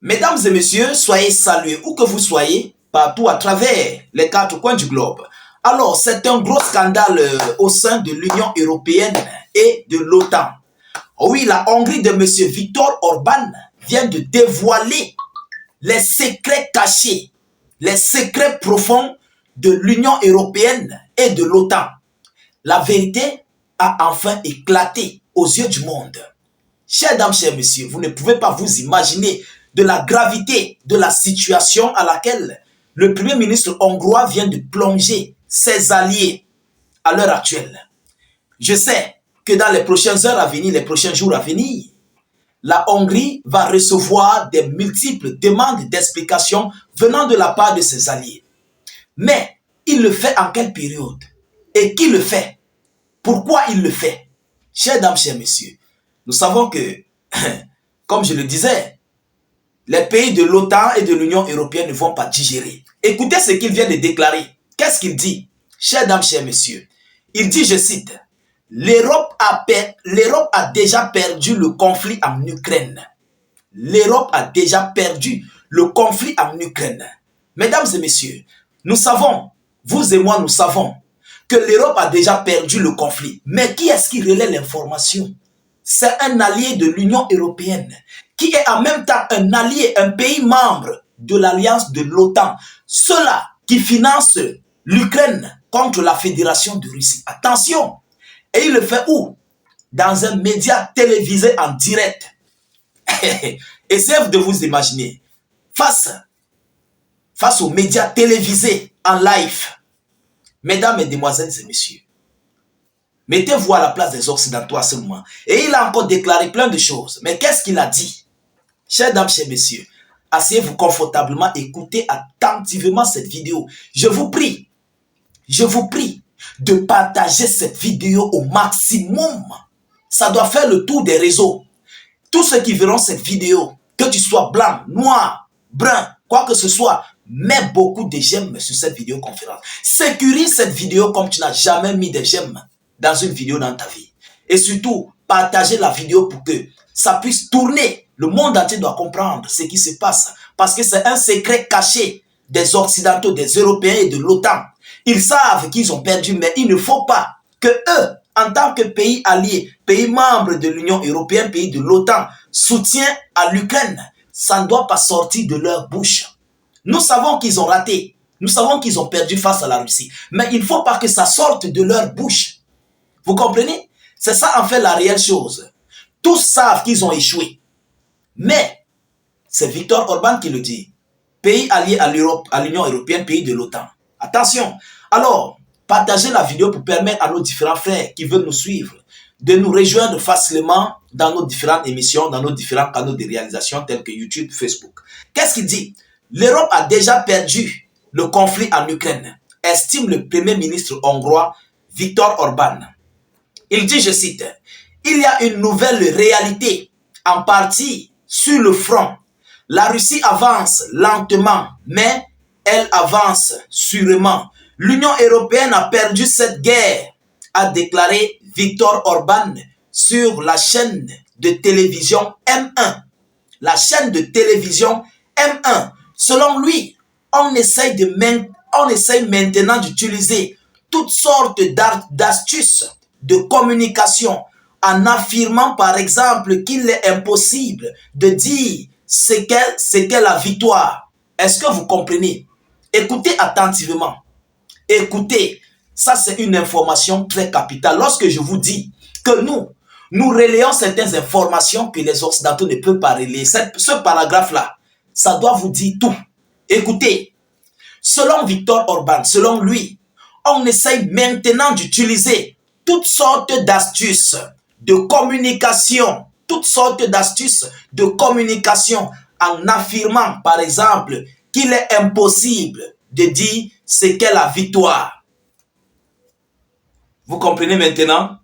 Mesdames et messieurs, soyez salués où que vous soyez, partout à travers les quatre coins du globe. Alors, c'est un gros scandale au sein de l'Union européenne et de l'OTAN. Oui, la Hongrie de M. Viktor Orban vient de dévoiler les secrets cachés, les secrets profonds de l'Union européenne et de l'OTAN. La vérité a enfin éclaté aux yeux du monde. Chers dames, chers messieurs, vous ne pouvez pas vous imaginer de la gravité de la situation à laquelle le Premier ministre hongrois vient de plonger ses alliés à l'heure actuelle. Je sais que dans les prochaines heures à venir, les prochains jours à venir, la Hongrie va recevoir des multiples demandes d'explications venant de la part de ses alliés. Mais il le fait en quelle période? Et qui le fait? Pourquoi il le fait? Chers dames, chers messieurs, nous savons que, comme je le disais, les pays de l'OTAN et de l'Union européenne ne vont pas digérer. Écoutez ce qu'il vient de déclarer. Qu'est-ce qu'il dit? Chers dames, chers messieurs, il dit, je cite, « L'Europe a déjà perdu le conflit en Ukraine. » L'Europe a déjà perdu le conflit en Ukraine. Mesdames et messieurs, nous savons, vous et moi nous savons, que l'Europe a déjà perdu le conflit. Mais qui est-ce qui relaie l'information? C'est un allié de l'Union européenne, qui est en même temps un allié, un pays membre de l'alliance de l'OTAN. Ceux-là qui financent l'Ukraine contre la Fédération de Russie. Attention! Et il le fait où? Dans un média télévisé en direct. Essayez de vous imaginer, face aux médias télévisés en live. Mesdames, mesdemoiselles et messieurs, mettez-vous à la place des Occidentaux à ce moment. Et il a encore déclaré plein de choses. Mais qu'est-ce qu'il a dit? Chers dames, chers messieurs, asseyez-vous confortablement, écoutez attentivement cette vidéo. Je vous prie de partager cette vidéo au maximum. Ça doit faire le tour des réseaux. Tous ceux qui verront cette vidéo, que tu sois blanc, noir, brun, quoi que ce soit, mets beaucoup de j'aime sur cette vidéoconférence. Sécurise cette vidéo comme tu n'as jamais mis de j'aime dans une vidéo dans ta vie. Et surtout, partagez la vidéo pour que ça puisse tourner. Le monde entier doit comprendre ce qui se passe. Parce que c'est un secret caché des Occidentaux, des Européens et de l'OTAN. Ils savent qu'ils ont perdu, mais il ne faut pas que eux, en tant que pays alliés, pays membres de l'Union européenne, pays de l'OTAN, soutiennent à l'Ukraine. Ça ne doit pas sortir de leur bouche. Nous savons qu'ils ont raté. Nous savons qu'ils ont perdu face à la Russie. Mais il ne faut pas que ça sorte de leur bouche. Vous comprenez? C'est ça en fait la réelle chose. Tous savent qu'ils ont échoué. Mais c'est Viktor Orban qui le dit. Pays allié à l'Europe, à l'Union européenne, pays de l'OTAN. Attention. Alors, partagez la vidéo pour permettre à nos différents frères qui veulent nous suivre de nous rejoindre facilement dans nos différentes émissions, dans nos différents canaux de réalisation tels que YouTube, Facebook. Qu'est-ce qu'il dit? L'Europe a déjà perdu le conflit en Ukraine, estime le Premier ministre hongrois Viktor Orban. Il dit, je cite, « Il y a une nouvelle réalité, en partie sur le front. La Russie avance lentement, mais elle avance sûrement. L'Union européenne a perdu cette guerre, a déclaré Viktor Orban sur la chaîne de télévision M1. La chaîne de télévision M1. Selon lui, on essaye maintenant d'utiliser toutes sortes d'astuces de communication en affirmant par exemple qu'il est impossible de dire ce qu'est la victoire. Est-ce que vous comprenez? Écoutez attentivement. Écoutez, ça c'est une information très capitale. Lorsque je vous dis que nous relayons certaines informations que les Occidentaux ne peuvent pas relayer, ce paragraphe-là, ça doit vous dire tout. Écoutez, selon Viktor Orban, selon lui, on essaye maintenant d'utiliser toutes sortes d'astuces de communication, en affirmant, par exemple, qu'il est impossible de dire ce qu'est la victoire. Vous comprenez maintenant?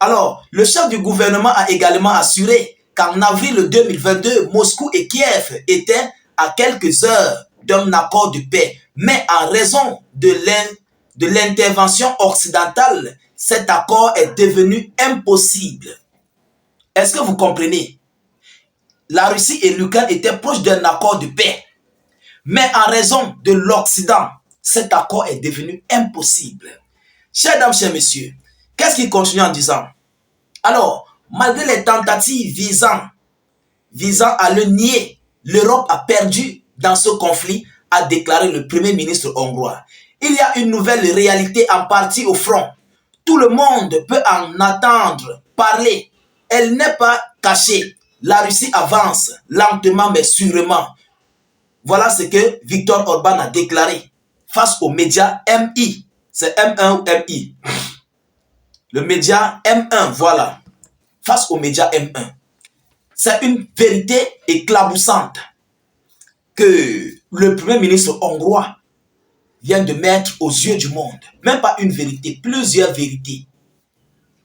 Alors, le chef du gouvernement a également assuré qu'en avril 2022, Moscou et Kiev étaient à quelques heures d'un accord de paix. Mais en raison de l'intervention occidentale, cet accord est devenu impossible. Est-ce que vous comprenez? la Russie et l'Ukraine étaient proches d'un accord de paix. Mais en raison de l'Occident, cet accord est devenu impossible. Chers dames, chers messieurs, qu'est-ce qu'il continue en disant? Alors, malgré les tentatives visant à le nier, l'Europe a perdu dans ce conflit, a déclaré le Premier ministre hongrois. Il y a une nouvelle réalité en partie au front. Tout le monde peut en attendre parler. Elle n'est pas cachée. La Russie avance lentement mais sûrement. Voilà ce que Viktor Orban a déclaré face aux médias MI. C'est M1 ou MI. Le média M1, voilà. Face aux médias M1. C'est une vérité éclaboussante que le Premier ministre hongrois vient de mettre aux yeux du monde. Même pas une vérité, plusieurs vérités.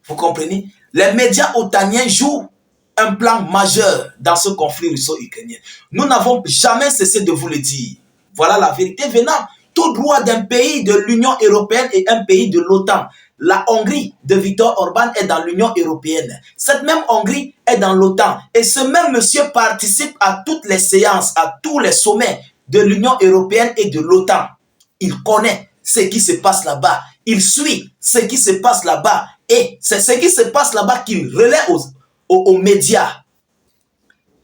Vous comprenez? Les médias otaniens jouent un plan majeur dans ce conflit russo-ukrainien. Nous n'avons jamais cessé de vous le dire. Voilà la vérité venant tout droit d'un pays de l'Union européenne et un pays de l'OTAN. La Hongrie de Viktor Orban est dans l'Union européenne. Cette même Hongrie est dans l'OTAN. Et ce même monsieur participe à toutes les séances, à tous les sommets de l'Union européenne et de l'OTAN. Il connaît ce qui se passe là-bas. Il suit ce qui se passe là-bas. Et c'est ce qui se passe là-bas qu'il relaie aux médias.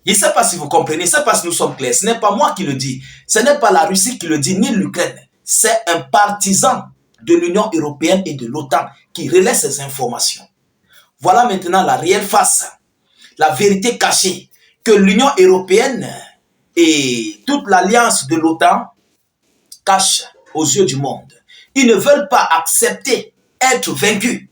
Je ne sais pas si vous comprenez, je ne sais pas si nous sommes clairs. Ce n'est pas moi qui le dis. Ce n'est pas la Russie qui le dit, ni l'Ukraine. C'est un partisan de l'Union européenne et de l'OTAN qui relaie ces informations. Voilà maintenant la réelle face, la vérité cachée que l'Union européenne et toute l'alliance de l'OTAN cachent aux yeux du monde. Ils ne veulent pas accepter être vaincus.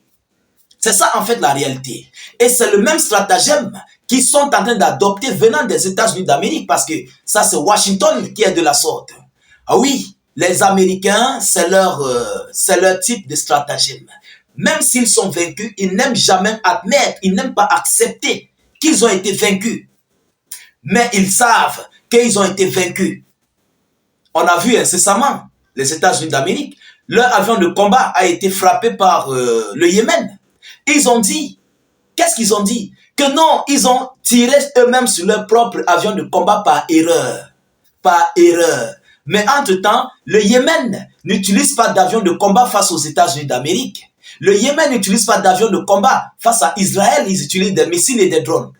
C'est ça en fait la réalité. Et c'est le même stratagème qu'ils sont en train d'adopter venant des États-Unis d'Amérique, parce que ça c'est Washington qui est de la sorte. Ah oui, les Américains, c'est leur type de stratagème. Même s'ils sont vaincus, ils n'aiment jamais admettre, ils n'aiment pas accepter qu'ils ont été vaincus. Mais ils savent qu'ils ont été vaincus. On a vu incessamment les États-Unis d'Amérique, leur avion de combat a été frappé par le Yémen. Ils ont dit, qu'est-ce qu'ils ont dit? Que non, ils ont tiré eux-mêmes sur leur propre avion de combat par erreur. Par erreur. Mais entre-temps, le Yémen n'utilise pas d'avion de combat face aux États-Unis d'Amérique. Le Yémen n'utilise pas d'avion de combat face à Israël. Ils utilisent des missiles et des drones.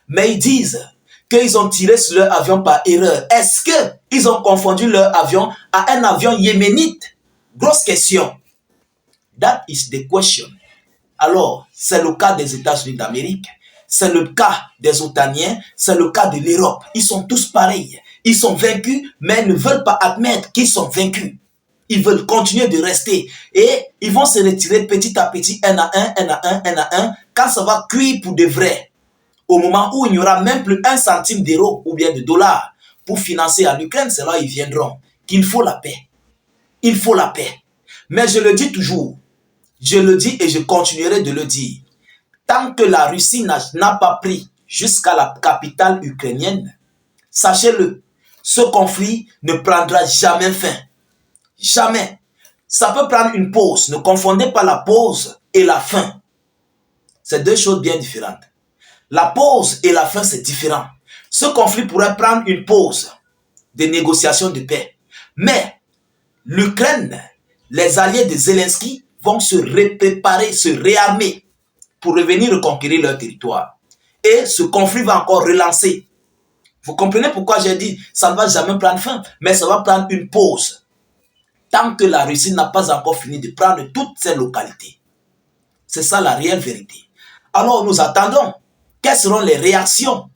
Mais ils disent qu'ils ont tiré sur leur avion par erreur. Est-ce qu'ils ont confondu leur avion à un avion yéménite? Grosse question. That is the question. Alors, c'est le cas des États-Unis d'Amérique, c'est le cas des Otaniens, c'est le cas de l'Europe. Ils sont tous pareils. Ils sont vaincus, mais ne veulent pas admettre qu'ils sont vaincus. Ils veulent continuer de rester. Et ils vont se retirer petit à petit, un à un, quand ça va cuire pour de vrai. Au moment où il n'y aura même plus un centime d'euro ou bien de dollars pour financer à l'Ukraine, c'est là ils viendront. Qu'il faut la paix. Il faut la paix. Mais je le dis toujours, je le dis et je continuerai de le dire. Tant que la Russie n'a pas pris jusqu'à la capitale ukrainienne, sachez-le, ce conflit ne prendra jamais fin. Jamais. Ça peut prendre une pause. Ne confondez pas la pause et la fin. C'est deux choses bien différentes. La pause et la fin, c'est différent. Ce conflit pourrait prendre une pause de négociation de paix. Mais l'Ukraine, les alliés de Zelensky vont se préparer, se réarmer pour revenir reconquérir leur territoire. Et ce conflit va encore relancer. Vous comprenez pourquoi j'ai dit ça ne va jamais prendre fin, mais ça va prendre une pause. Tant que la Russie n'a pas encore fini de prendre toutes ces localités. C'est ça la réelle vérité. Alors nous attendons quelles seront les réactions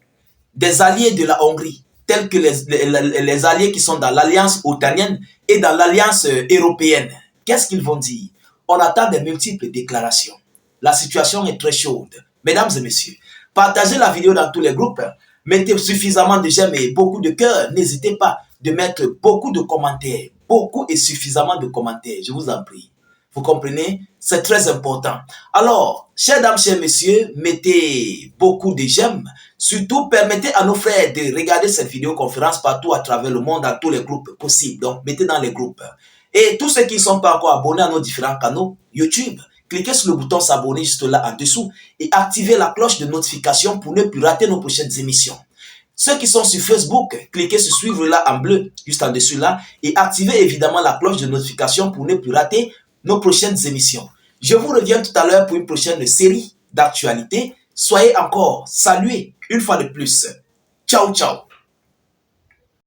des alliés de la Hongrie, tels que les alliés qui sont dans l'alliance otanienne et dans l'alliance européenne. Qu'est-ce qu'ils vont dire? On attend des multiples déclarations. La situation est très chaude. Mesdames et messieurs, partagez la vidéo dans tous les groupes. Mettez suffisamment de j'aime et beaucoup de cœurs. N'hésitez pas de mettre beaucoup de commentaires. Beaucoup et suffisamment de commentaires. Je vous en prie. Vous comprenez? C'est très important. Alors, chers dames, chers messieurs, mettez beaucoup de j'aime. Surtout, permettez à nos frères de regarder cette vidéoconférence partout à travers le monde, dans tous les groupes possibles. Donc, mettez dans les groupes. Et tous ceux qui ne sont pas encore abonnés à nos différents canaux YouTube, cliquez sur le bouton s'abonner juste là en dessous et activez la cloche de notification pour ne plus rater nos prochaines émissions. Ceux qui sont sur Facebook, cliquez sur suivre là en bleu, juste en dessus là, et activez évidemment la cloche de notification pour ne plus rater nos prochaines émissions. Je vous reviens tout à l'heure pour une prochaine série d'actualités. Soyez encore salués une fois de plus. Ciao, ciao.